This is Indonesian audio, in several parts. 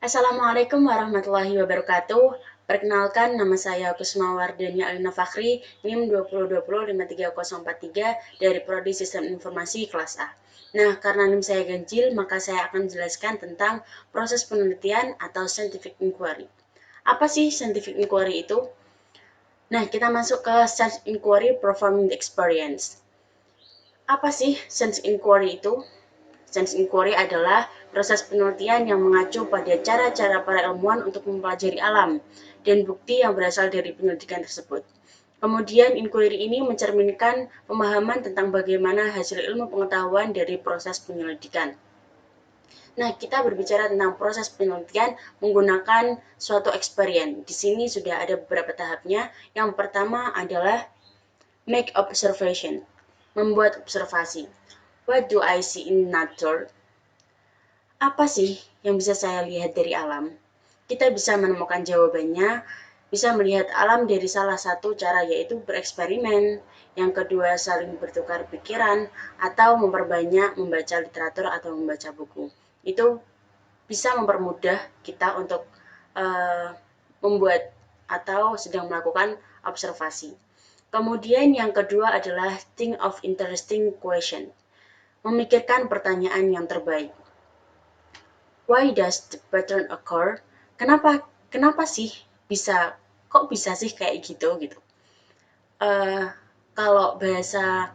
Assalamualaikum warahmatullahi wabarakatuh. Perkenalkan, nama saya Kusma Wardania Alina Fakhri, NIM 2020-53043 dari Prodi Sistem Informasi kelas A. Nah, karena NIM saya ganjil, maka saya akan menjelaskan tentang proses penelitian atau scientific inquiry. Apa sih scientific inquiry itu? Nah, kita masuk ke science inquiry performing the experience. Apa sih science inquiry itu? Science inquiry adalah proses penelitian yang mengacu pada cara-cara para ilmuwan untuk mempelajari alam dan bukti yang berasal dari penyelidikan tersebut. Kemudian, inquiry ini mencerminkan pemahaman tentang bagaimana hasil ilmu pengetahuan dari proses penyelidikan. Nah, kita berbicara tentang proses penelitian menggunakan suatu eksperimen. Di sini sudah ada beberapa tahapnya. Yang pertama adalah make observation, membuat observasi. What do I see in nature? Apa sih yang bisa saya lihat dari alam? Kita bisa menemukan jawabannya, bisa melihat alam dari salah satu cara, yaitu bereksperimen. Yang kedua, saling bertukar pikiran, atau memperbanyak membaca literatur atau membaca buku. Itu bisa mempermudah kita untuk membuat atau sedang melakukan observasi. Kemudian yang kedua adalah think of interesting question, memikirkan pertanyaan yang terbaik. Why does the pattern occur? Kenapa sih kok bisa sih kayak gitu gitu? Kalau bahasa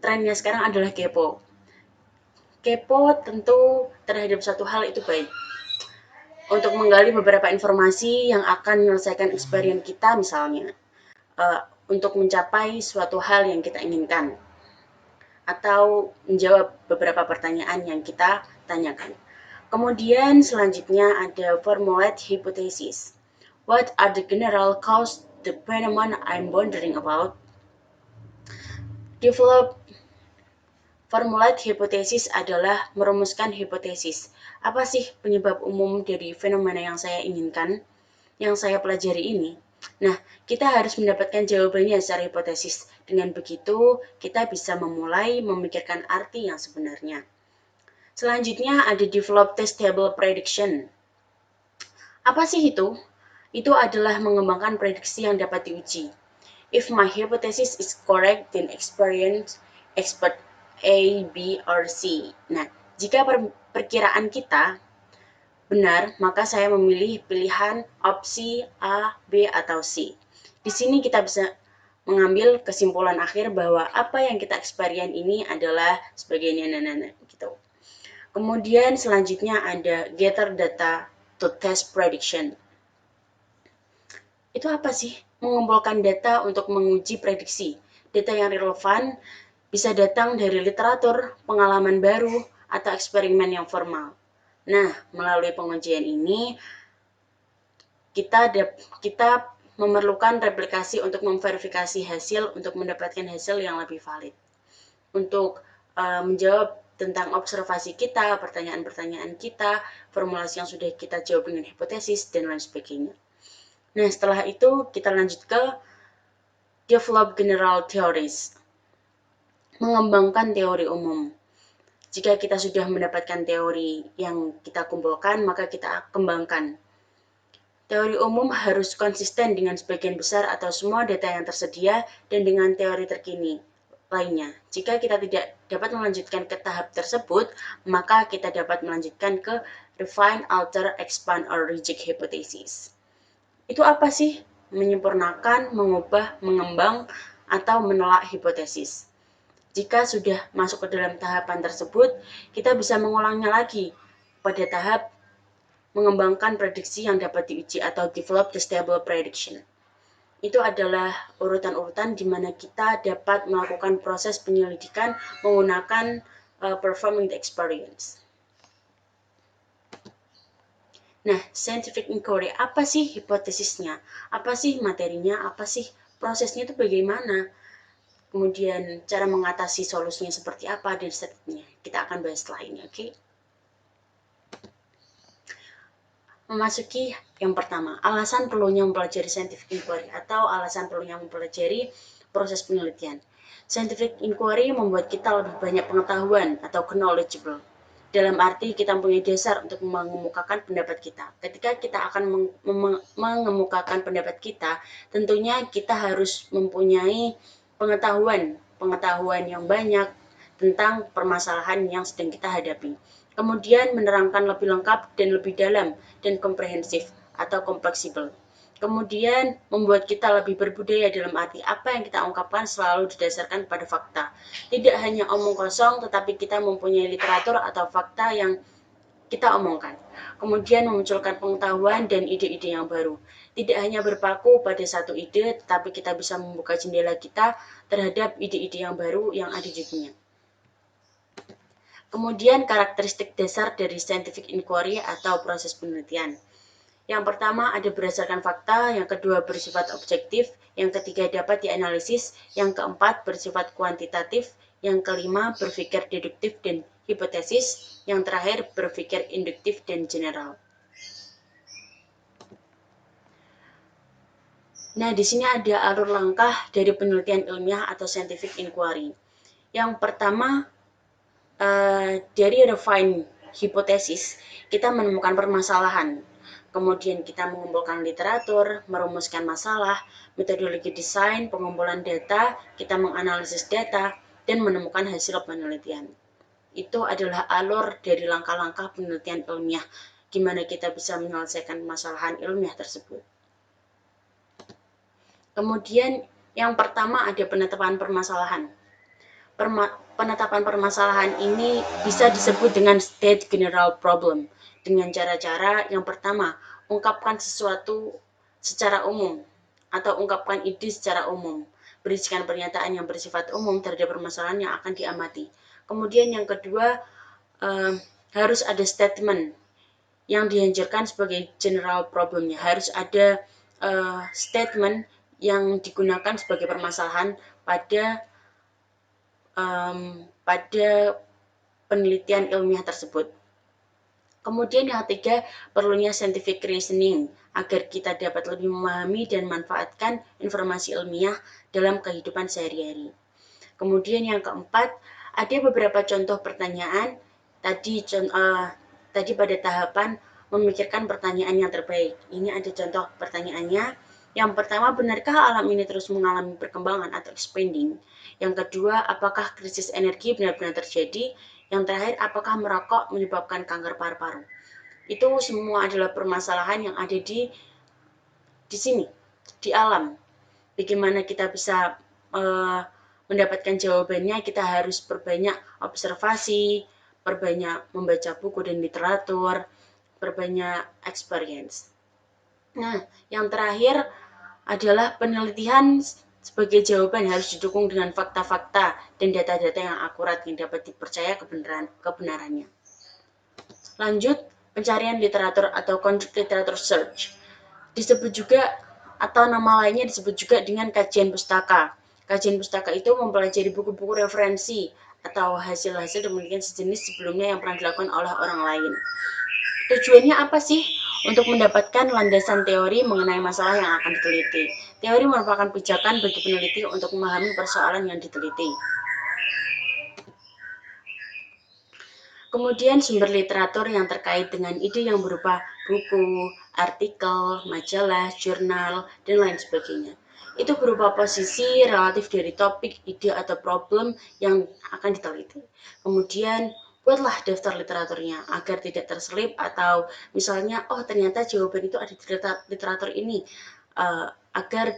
trennya sekarang adalah kepo. Kepo tentu terhadap suatu hal itu baik. Untuk menggali beberapa informasi yang akan menyelesaikan eksperimen kita misalnya. Untuk mencapai suatu hal yang kita inginkan. Atau menjawab beberapa pertanyaan yang kita tanyakan. Kemudian selanjutnya ada formulate hypothesis. What are the general cause the phenomenon I'm wondering about? Develop formulate hypothesis adalah merumuskan hipotesis. Apa sih penyebab umum dari fenomena yang saya inginkan, yang saya pelajari ini? Nah, kita harus mendapatkan jawabannya secara hipotesis. Dengan begitu, kita bisa memulai memikirkan arti yang sebenarnya. Selanjutnya ada develop testable prediction. Apa sih itu? Itu adalah mengembangkan prediksi yang dapat diuji. If my hypothesis is correct, then expert A, B, or C. Nah, jika perkiraan kita benar, maka saya memilih pilihan opsi A, B, atau C. Di sini kita bisa mengambil kesimpulan akhir bahwa apa yang kita eksperimen ini adalah sebagainya, gitu. Kemudian selanjutnya ada gather data to test prediction. Itu apa sih? Mengumpulkan data untuk menguji prediksi. Data yang relevan bisa datang dari literatur, pengalaman baru, atau eksperimen yang formal. Nah, melalui pengujian ini, kita memerlukan replikasi untuk memverifikasi hasil untuk mendapatkan hasil yang lebih valid. Untuk menjawab tentang observasi kita, pertanyaan-pertanyaan kita, formulasi yang sudah kita jawab dengan hipotesis, dan lain sebagainya. Nah, setelah itu kita lanjut ke develop general theories, mengembangkan teori umum. Jika kita sudah mendapatkan teori yang kita kumpulkan, maka kita kembangkan. Teori umum harus konsisten dengan sebagian besar atau semua data yang tersedia dan dengan teori terkini lainnya. Jika kita tidak dapat melanjutkan ke tahap tersebut, maka kita dapat melanjutkan ke refine, alter, expand, or reject hypothesis. Itu apa sih? Menyempurnakan, mengubah, mengembang, atau menolak hipotesis. Jika sudah masuk ke dalam tahapan tersebut, kita bisa mengulangnya lagi pada tahap mengembangkan prediksi yang dapat diuji atau develop testable prediction. Itu adalah urutan-urutan di mana kita dapat melakukan proses penyelidikan menggunakan performing the experience. Nah, scientific inquiry, apa sih hipotesisnya? Apa sih materinya? Apa sih prosesnya itu bagaimana? Kemudian cara mengatasi solusinya seperti apa dan seterusnya. Kita akan bahas setelah ini, oke? Memasuki yang pertama, alasan perlunya mempelajari scientific inquiry atau alasan perlunya mempelajari proses penelitian. Scientific inquiry membuat kita lebih banyak pengetahuan atau knowledgeable. dalam arti kita mempunyai dasar untuk mengemukakan pendapat kita. Ketika kita akan mengemukakan pendapat kita, tentunya kita harus mempunyai pengetahuan yang banyak tentang permasalahan yang sedang kita hadapi. Kemudian menerangkan lebih lengkap dan lebih dalam dan komprehensif atau kompleksibel. Kemudian membuat kita lebih berbudaya dalam arti apa yang kita ungkapkan selalu didasarkan pada fakta. Tidak hanya omong kosong, tetapi kita mempunyai literatur atau fakta yang kita omongkan. Kemudian memunculkan pengetahuan dan ide-ide yang baru. Tidak hanya berpaku pada satu ide, tetapi kita bisa membuka jendela kita terhadap ide-ide yang baru yang ada di dunia. Kemudian karakteristik dasar dari scientific inquiry atau proses penelitian. Yang pertama ada berdasarkan fakta, yang kedua bersifat objektif, yang ketiga dapat dianalisis, yang keempat bersifat kuantitatif, yang kelima berpikir deduktif dan hipotesis, yang terakhir berpikir induktif dan general. Nah, di sini ada alur langkah dari penelitian ilmiah atau scientific inquiry. Yang pertama, dari refine hipotesis, kita menemukan permasalahan. Kemudian kita mengumpulkan literatur, merumuskan masalah, metodologi desain, pengumpulan data, kita menganalisis data, dan menemukan hasil penelitian. Itu adalah alur dari langkah-langkah penelitian ilmiah, gimana kita bisa menyelesaikan permasalahan ilmiah tersebut. Kemudian yang pertama ada penetapan permasalahan. Penetapan permasalahan ini bisa disebut dengan state general problem dengan cara-cara yang pertama, ungkapkan sesuatu secara umum atau ungkapkan ide secara umum, berisikan pernyataan yang bersifat umum terhadap permasalahan yang akan diamati. Kemudian yang kedua, harus ada statement yang dianjurkan sebagai general problemnya, harus ada statement yang digunakan sebagai permasalahan pada penelitian ilmiah tersebut. Kemudian yang ketiga, perlunya scientific reasoning agar kita dapat lebih memahami dan manfaatkan informasi ilmiah dalam kehidupan sehari-hari. Kemudian yang keempat, ada beberapa contoh pertanyaan tadi pada tahapan memikirkan pertanyaan yang terbaik. Ini ada contoh pertanyaannya. Yang pertama, benarkah alam ini terus mengalami perkembangan atau expanding? Yang kedua, apakah krisis energi benar-benar terjadi? Yang terakhir, apakah merokok menyebabkan kanker paru-paru? Itu semua adalah permasalahan yang ada di sini, di alam. Bagaimana kita bisa mendapatkan jawabannya? Kita harus perbanyak observasi, perbanyak membaca buku dan literatur, perbanyak experience. Nah, yang terakhir adalah penelitian sebagai jawaban harus didukung dengan fakta-fakta dan data-data yang akurat yang dapat dipercaya kebenarannya. Lanjut, pencarian literatur atau conduct literature search. Disebut juga atau nama lainnya disebut juga dengan kajian pustaka. Kajian pustaka itu mempelajari buku-buku referensi atau hasil-hasil penelitian sejenis sebelumnya yang pernah dilakukan oleh orang lain. Tujuannya apa sih? Untuk mendapatkan landasan teori mengenai masalah yang akan diteliti. Teori merupakan pijakan bagi peneliti untuk memahami persoalan yang diteliti. Kemudian sumber literatur yang terkait dengan ide yang berupa buku, artikel, majalah, jurnal, dan lain sebagainya. Itu berupa posisi relatif dari topik, ide, atau problem yang akan diteliti. Kemudian buatlah daftar literaturnya agar tidak terselip atau misalnya ternyata jawaban itu ada di literatur ini agar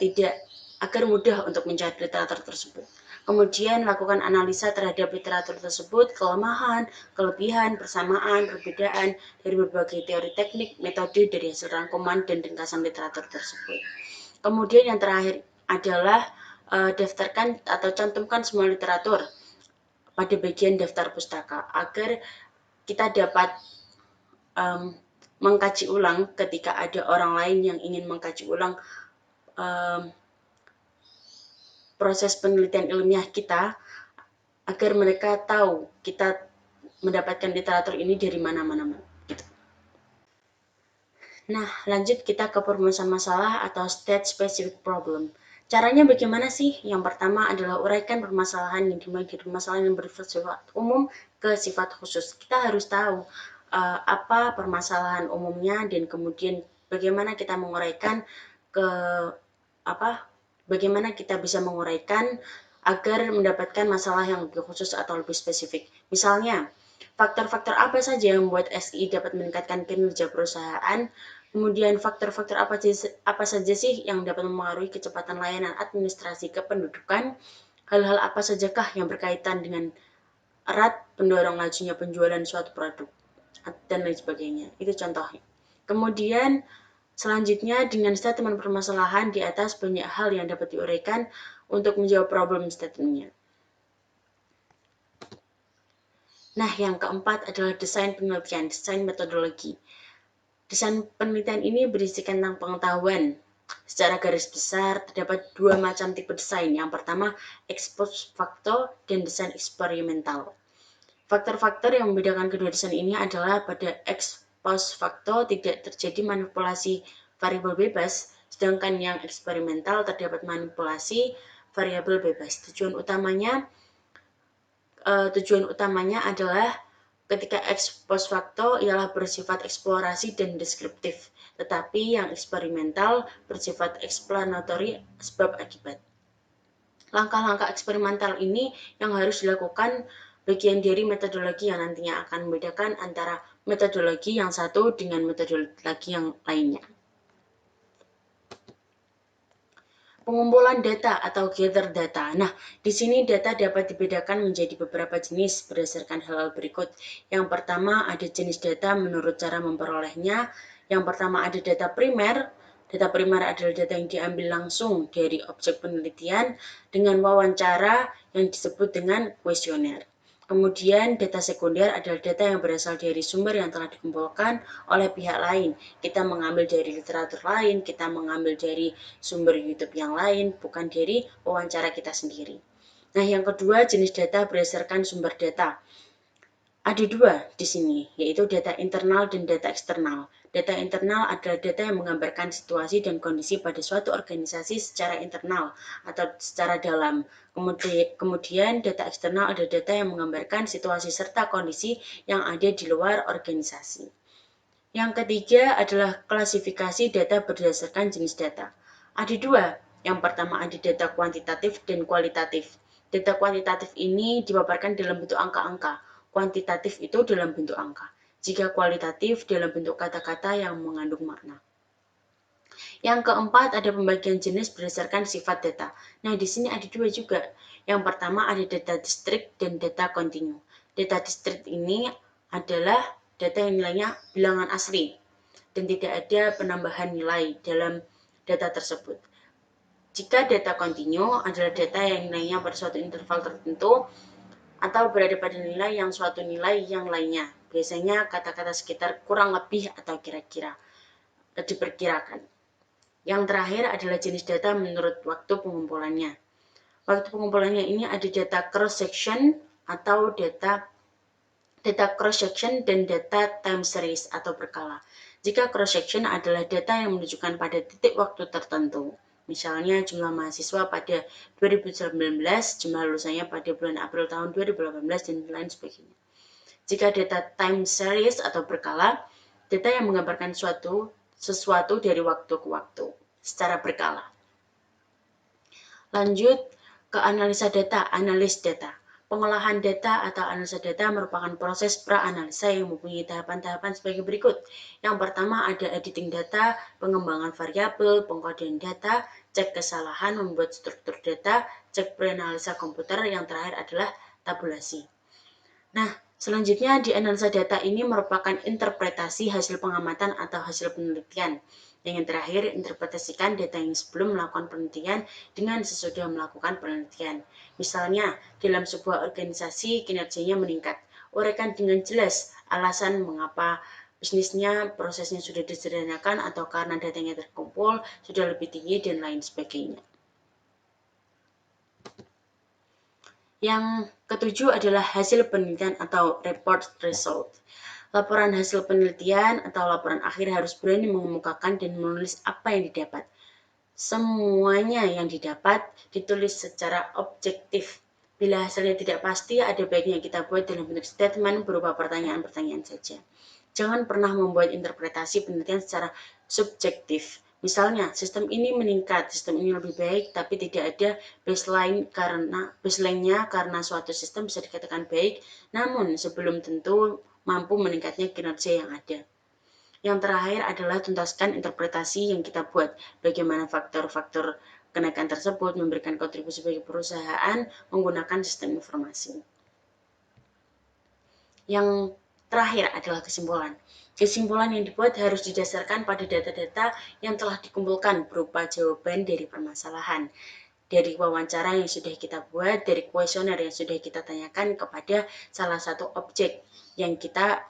mudah untuk mencari literatur tersebut. Kemudian lakukan analisa terhadap literatur tersebut, kelemahan, kelebihan, persamaan, perbedaan dari berbagai teori teknik, metode dari hasil rangkuman dan ringkasan literatur tersebut. Kemudian yang terakhir adalah daftarkan atau cantumkan semua literatur pada bagian daftar pustaka agar kita dapat mengkaji ulang ketika ada orang lain yang ingin mengkaji ulang proses penelitian ilmiah kita agar mereka tahu kita mendapatkan literatur ini dari mana-mana. Gitu. Nah, lanjut kita ke perumusan masalah atau state specific problem. Caranya bagaimana sih? Yang pertama adalah uraikan permasalahan yang dimulai dari permasalahan yang bersifat umum ke sifat khusus. Kita harus tahu apa permasalahan umumnya dan kemudian bagaimana kita menguraikan ke apa? Bagaimana kita bisa menguraikan agar mendapatkan masalah yang lebih khusus atau lebih spesifik. Misalnya, faktor-faktor apa saja yang membuat SI dapat meningkatkan kinerja perusahaan. Kemudian faktor-faktor apa saja sih yang dapat mempengaruhi kecepatan layanan administrasi kependudukan? Hal-hal apa sajakah yang berkaitan dengan erat pendorong lajunya penjualan suatu produk dan lain sebagainya. Itu contohnya. Kemudian selanjutnya dengan statement permasalahan di atas banyak hal yang dapat diuraikan untuk menjawab problem statementnya. Nah, yang keempat adalah desain penelitian, desain metodologi. Desain penelitian ini berisikan tentang pengetahuan. Secara garis besar, terdapat dua macam tipe desain. Yang pertama, ex post facto dan desain eksperimental. Faktor-faktor yang membedakan kedua desain ini adalah pada ex post facto tidak terjadi manipulasi variabel bebas, sedangkan yang eksperimental terdapat manipulasi variabel bebas. Tujuan utamanya adalah ketika ex post facto ialah bersifat eksplorasi dan deskriptif, tetapi yang eksperimental bersifat explanatory sebab akibat. Langkah-langkah eksperimental ini yang harus dilakukan bagian dari metodologi yang nantinya akan membedakan antara metodologi yang satu dengan metodologi yang lainnya. Pengumpulan data atau gather data. Nah, di sini data dapat dibedakan menjadi beberapa jenis berdasarkan hal-hal berikut. Yang pertama ada jenis data menurut cara memperolehnya. Yang pertama ada data primer. Data primer adalah data yang diambil langsung dari objek penelitian dengan wawancara yang disebut dengan kuesioner. Kemudian data sekunder adalah data yang berasal dari sumber yang telah dikumpulkan oleh pihak lain. Kita mengambil dari literatur lain, kita mengambil dari sumber YouTube yang lain, bukan dari wawancara kita sendiri. Nah, yang kedua jenis data berdasarkan sumber data. Ada dua di sini, yaitu data internal dan data eksternal. Data internal adalah data yang menggambarkan situasi dan kondisi pada suatu organisasi secara internal atau secara dalam. Kemudian data eksternal adalah data yang menggambarkan situasi serta kondisi yang ada di luar organisasi. Yang ketiga adalah klasifikasi data berdasarkan jenis data. Ada dua. Yang pertama ada data kuantitatif dan kualitatif. Data kuantitatif ini dipaparkan dalam bentuk angka-angka. Kuantitatif itu dalam bentuk angka. Jika kualitatif dalam bentuk kata-kata yang mengandung makna. Yang keempat ada pembagian jenis berdasarkan sifat data. Nah, di sini ada dua juga. Yang pertama ada data discrete dan data kontinu. Data discrete ini adalah data yang nilainya bilangan asli dan tidak ada penambahan nilai dalam data tersebut. Jika data kontinu adalah data yang nilainya pada suatu interval tertentu atau berada pada nilai yang suatu nilai yang lainnya. Biasanya kata-kata sekitar kurang lebih atau kira-kira diperkirakan. Yang terakhir adalah jenis data menurut waktu pengumpulannya. Waktu pengumpulannya ini ada data cross-section atau data cross-section dan data time series atau berkala. Jika cross-section adalah data yang menunjukkan pada titik waktu tertentu. Misalnya jumlah mahasiswa pada 2019, jumlah lulusannya pada bulan April tahun 2018, dan lain sebagainya. Jika data time series atau berkala, data yang menggambarkan sesuatu dari waktu ke waktu secara berkala. Lanjut ke analisa data, analis data. Pengolahan data atau analisa data merupakan proses pra-analisa yang mempunyai tahapan-tahapan sebagai berikut. Yang pertama ada editing data, pengembangan variabel, pengkodean data, cek kesalahan, membuat struktur data, cek pre-analisa komputer, yang terakhir adalah tabulasi. Nah, selanjutnya di analisa data ini merupakan interpretasi hasil pengamatan atau hasil penelitian. Yang terakhir, interpretasikan data yang sebelum melakukan penelitian dengan sesudah melakukan penelitian. Misalnya, dalam sebuah organisasi kinerjanya meningkat. Uraikan dengan jelas alasan mengapa bisnisnya, prosesnya sudah disederhanakan atau karena datanya terkumpul, sudah lebih tinggi, dan lain sebagainya. Yang ketujuh adalah hasil penelitian atau report result. Laporan hasil penelitian atau laporan akhir harus berani mengemukakan dan menulis apa yang didapat. semuanya yang didapat ditulis secara objektif. Bila hasilnya tidak pasti, ada baiknya kita buat dalam bentuk statement berupa pertanyaan-pertanyaan saja. Jangan pernah membuat interpretasi penelitian secara subjektif. Misalnya, sistem ini meningkat, sistem ini lebih baik, tapi tidak ada baseline-nya karena suatu sistem bisa dikatakan baik, namun sebelum tentu mampu meningkatnya kinerja yang ada. Yang terakhir adalah tuntaskan interpretasi yang kita buat. Bagaimana faktor-faktor kenaikan tersebut memberikan kontribusi bagi perusahaan menggunakan sistem informasi. Yang terakhir adalah kesimpulan. Kesimpulan yang dibuat harus didasarkan pada data-data yang telah dikumpulkan berupa jawaban dari permasalahan, dari wawancara yang sudah kita buat, dari kuesioner yang sudah kita tanyakan kepada salah satu objek yang kita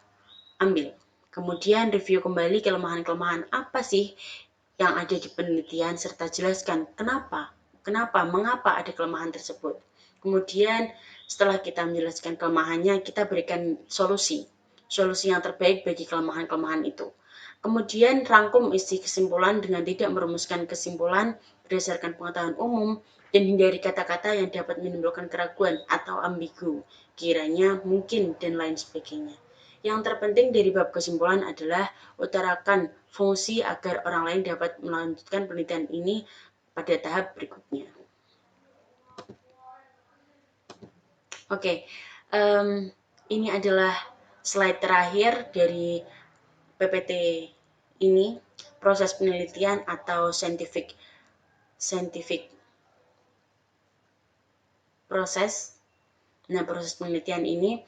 ambil. Kemudian review kembali kelemahan-kelemahan apa sih yang ada di penelitian serta jelaskan mengapa ada kelemahan tersebut. Kemudian setelah kita menjelaskan kelemahannya, kita berikan solusi yang terbaik bagi kelemahan-kelemahan itu. Kemudian rangkum isi kesimpulan dengan tidak merumuskan kesimpulan berdasarkan pengetahuan umum dan hindari kata-kata yang dapat menimbulkan keraguan atau ambigu, kiranya, mungkin, dan lain sebagainya. Yang terpenting dari bab kesimpulan adalah utarakan fungsi agar orang lain dapat melanjutkan penelitian ini pada tahap berikutnya. Oke, ini adalah slide terakhir dari PPT ini, proses penelitian atau scientific proses. Nah, proses penelitian ini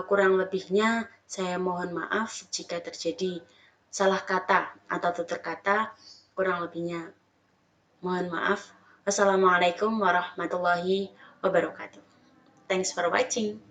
kurang lebihnya saya mohon maaf jika terjadi salah kata atau tutur kata, kurang lebihnya mohon maaf. Wassalamualaikum warahmatullahi wabarakatuh. Thanks for watching.